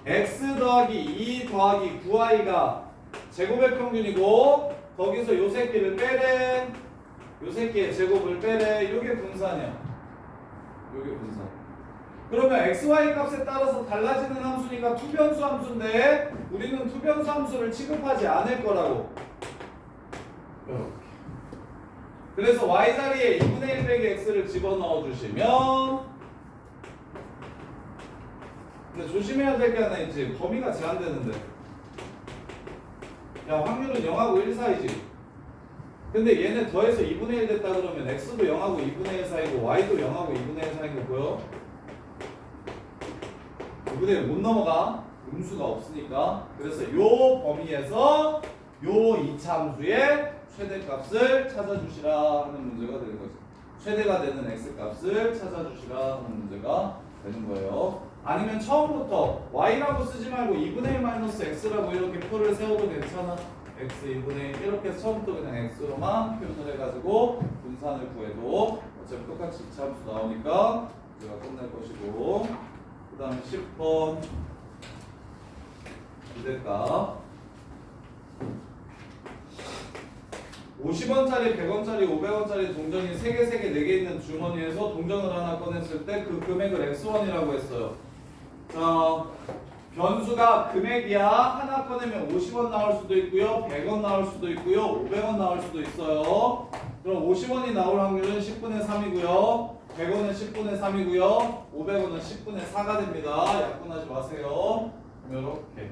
x 더하기 2 더하기 9y가 제곱의 평균이고 거기서 요 새끼를 빼래. 요 새끼의 제곱을 빼래. 요게 분산이야. 요게 분산. 그러면 xy 값에 따라서 달라지는 함수니까 투변수 함수인데 우리는 투변수 함수를 취급하지 않을 거라고. 이렇게. 그래서 y 자리에 2분의 1 빼기 x를 집어넣어 주시면 근데 조심해야 될 게 하나 있지. 범위가 제한되는데 야 확률은 0하고 1 사이지. 근데 얘네 더해서 2분의 1 됐다 그러면 x도 0하고 2분의 1 사이고 y도 0하고 2분의 1 사이인 거 보여? 2분의 1 못 넘어가. 음수가 없으니까. 그래서 요 범위에서 요 2차 함수의 최대값을 찾아주시라 하는 문제가 되는 거죠. 최대가 되는 x값을 찾아주시라 하는 문제가 되는 거예요. 아니면 처음부터 y라고 쓰지 말고 2분의 1 마이너스 x라고 이렇게 표를 세워도 괜찮아. x 2분의 1 이렇게 해서 처음부터 그냥 x로만 표현을 해가지고 분산을 구해도 어차피 똑같이 2차 함수 나오니까 우리가 끝낼 것이고. 그 다음에 10번 기대값 50원짜리, 100원짜리, 500원짜리 동전이 3개, 4개, 4개 있는 주머니에서 동전을 하나 꺼냈을 때 그 금액을 x1이라고 했어요. 자, 변수가 금액이야. 하나 꺼내면 50원 나올 수도 있고요, 100원 나올 수도 있고요, 500원 나올 수도 있어요. 그럼 50원이 나올 확률은 10분의 3이고요, 100원은 10분의 3이고요, 500원은 10분의 4가 됩니다. 약분하지 마세요. 이렇게.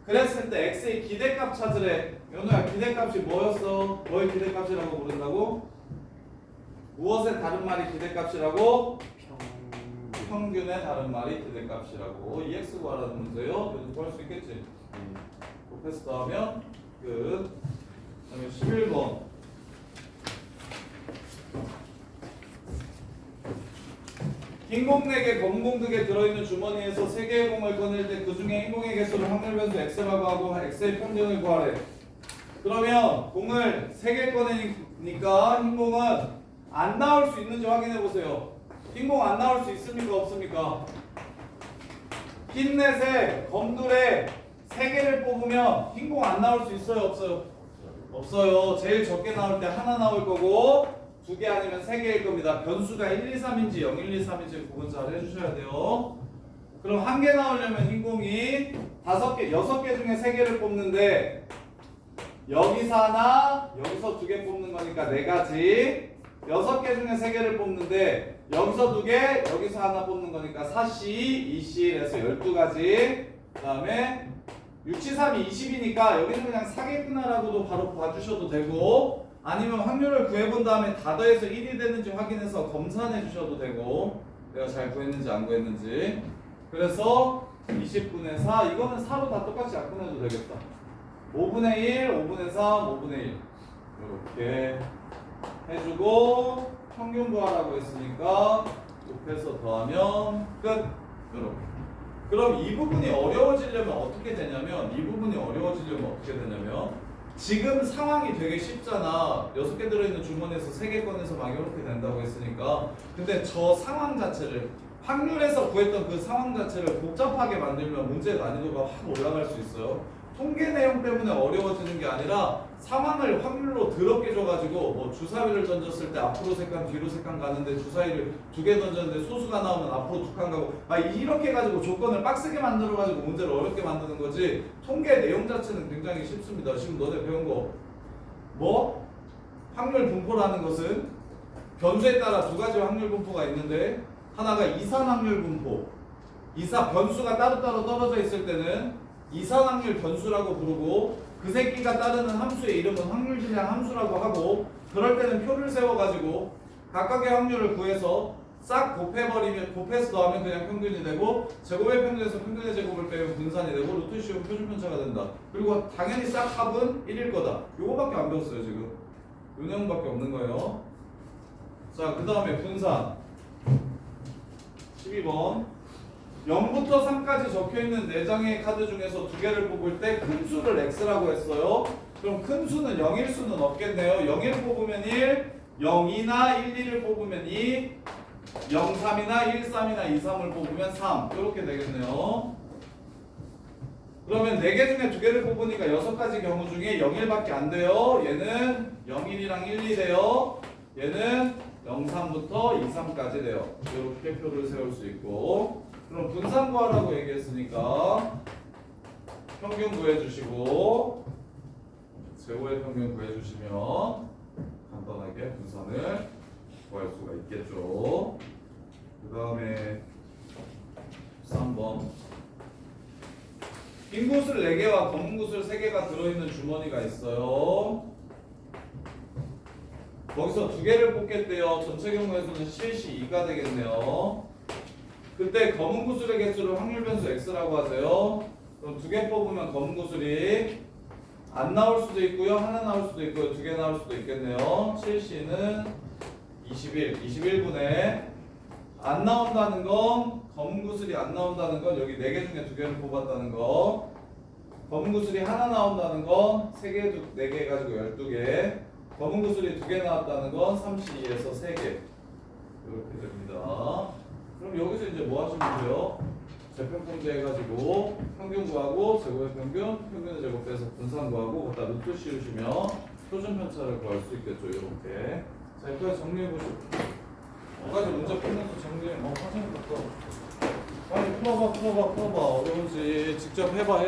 그랬을 때 x의 기대값 찾으래. 연우야, 기대값이 뭐였어? 뭐의 기대값이라고 부른다고? 무엇의 다른 말이 기대값이라고? 평균의 다른 말이 기대값이라고. EX 구하라는 문제요. 그래도 구할 수 있겠지. 곱해서 더하면 끝. 그다음에 11번. 흰공 4개, 검공 2개 들어있는 주머니에서 3개의 공을 꺼낼 때 그 중에 흰공의 개수를 확률 변수 x라고 하고 x의 평균을 구하래. 그러면 공을 3개 꺼내니까 흰공은 안 나올 수 있는지 확인해 보세요. 흰공 안 나올 수 있습니까? 없습니까? 흰넷에 검둘에 3개를 뽑으면 흰공 안 나올 수 있어요? 없어요? 없어요. 제일 적게 나올 때 하나 나올 거고 2개 아니면 3개일 겁니다. 변수가 1, 2, 3인지 0, 1, 2, 3인지 구분 잘 해주셔야 돼요. 그럼 1개 나오려면 흰공이 5개, 6개 중에 3개를 뽑는데 여기서 하나, 여기서 2개 뽑는 거니까 4가지. 6개 중에 3개를 뽑는데 여기서 2개, 여기서 하나 뽑는 거니까 4C, 2C 해서 12가지. 그 다음에 6, 7, 3이 20이니까 여기는 그냥 사겠구나라고도 바로 봐주셔도 되고, 아니면 확률을 구해본 다음에 다 더해서 1이 되는지 확인해서 검산해 주셔도 되고, 내가 잘 구했는지 안 구했는지. 그래서 20분의 4, 이거는 4로 다 똑같이 약분해도 되겠다. 5분의 1, 5분의 3, 5분의 1 이렇게 해주고 평균 구하라고 했으니까 곱해서 더하면 끝. 이렇게. 그럼 이 부분이 어려워지려면 어떻게 되냐면, 지금 상황이 되게 쉽잖아. 6개 들어있는 주머니에서 3개 꺼내서 막 이렇게 된다고 했으니까. 근데 저 상황 자체를, 확률에서 구했던 그 상황 자체를 복잡하게 만들면 문제의 난이도가 확 올라갈 수 있어요. 통계 내용 때문에 어려워지는 게 아니라 상황을 확률로 더럽게 줘가지고, 뭐 주사위를 던졌을 때 앞으로 3칸 뒤로 3칸 가는데 주사위를 2개 던졌는데 소수가 나오면 앞으로 2칸 가고, 막 이렇게 해가지고 조건을 빡세게 만들어가지고 문제를 어렵게 만드는 거지. 통계 내용 자체는 굉장히 쉽습니다. 지금 너네 배운 거 뭐? 확률 분포라는 것은 변수에 따라 2가지 확률 분포가 있는데, 하나가 이산 확률 분포, 변수가 따로따로 떨어져 있을 때는 이산 확률 변수라고 부르고, 그 새끼가 따르는 함수의 이름은 확률 질량 함수라고 하고, 그럴 때는 표를 세워가지고 각각의 확률을 구해서 싹 곱해버리면, 곱해서 더하면 그냥 평균이 되고, 제곱의 평균에서 평균의 제곱을 빼면 분산이 되고, 루트 씌우면 표준 편차가 된다. 그리고 당연히 싹 합은 1일 거다. 요거밖에 안 배웠어요. 지금 요 내용밖에 없는 거예요. 자, 그 다음에 분산 12번 0부터 3까지 적혀있는 4장의 카드 중에서 2개를 뽑을 때 큰 수를 X라고 했어요. 그럼 큰 수는 0일 수는 없겠네요. 0일 뽑으면 1, 0이나 1, 2를 뽑으면 2, 0, 3이나 1, 3이나 2, 3을 뽑으면 3 이렇게 되겠네요. 그러면 4개 중에 2개를 뽑으니까 6가지 경우 중에 0일밖에 안 돼요. 얘는 0일이랑 1, 2 돼요. 얘는 0, 3부터 2, 3까지 돼요. 이렇게 표를 세울 수 있고, 그럼 분산 구하라고 얘기했으니까 평균 구해주시고, 제곱의 평균 구해주시면 간단하게 분산을 구할 수가 있겠죠. 그 다음에 3번 빈 구슬 4개와 검은 구슬 3개가 들어있는 주머니가 있어요. 거기서 2개를 뽑겠대요. 전체 경우에서는 CC 2가 되겠네요. 그때 검은 구슬의 개수를 확률 변수 X라고 하세요. 그럼 2개 뽑으면 검은 구슬이 안 나올 수도 있고요, 하나 나올 수도 있고요, 2개 나올 수도 있겠네요. 7C는 21분에 안 나온다는 건, 검은 구슬이 안 나온다는 건 여기 4개 중에 2개를 뽑았다는 거, 검은 구슬이 하나 나온다는 건 3개, 4개 해가지고 12개, 검은 구슬이 2개 나왔다는 건 3C2에서 3개 이렇게 됩니다. 그럼 여기서 이제 뭐 하시면 돼요? 재평평제 해가지고 평균 구하고, 제곱의 평균, 평균의 제곱 빼서 분산 구하고, 갖다 루트 씌우시면 표준 편차를 구할 수 있겠죠. 이렇게. 자, 여기까지 정리해보시고, 여기까지 문제 풀면서 정리해. 선생님 부터 빨리 풀어봐. 어려운지 직접 해봐.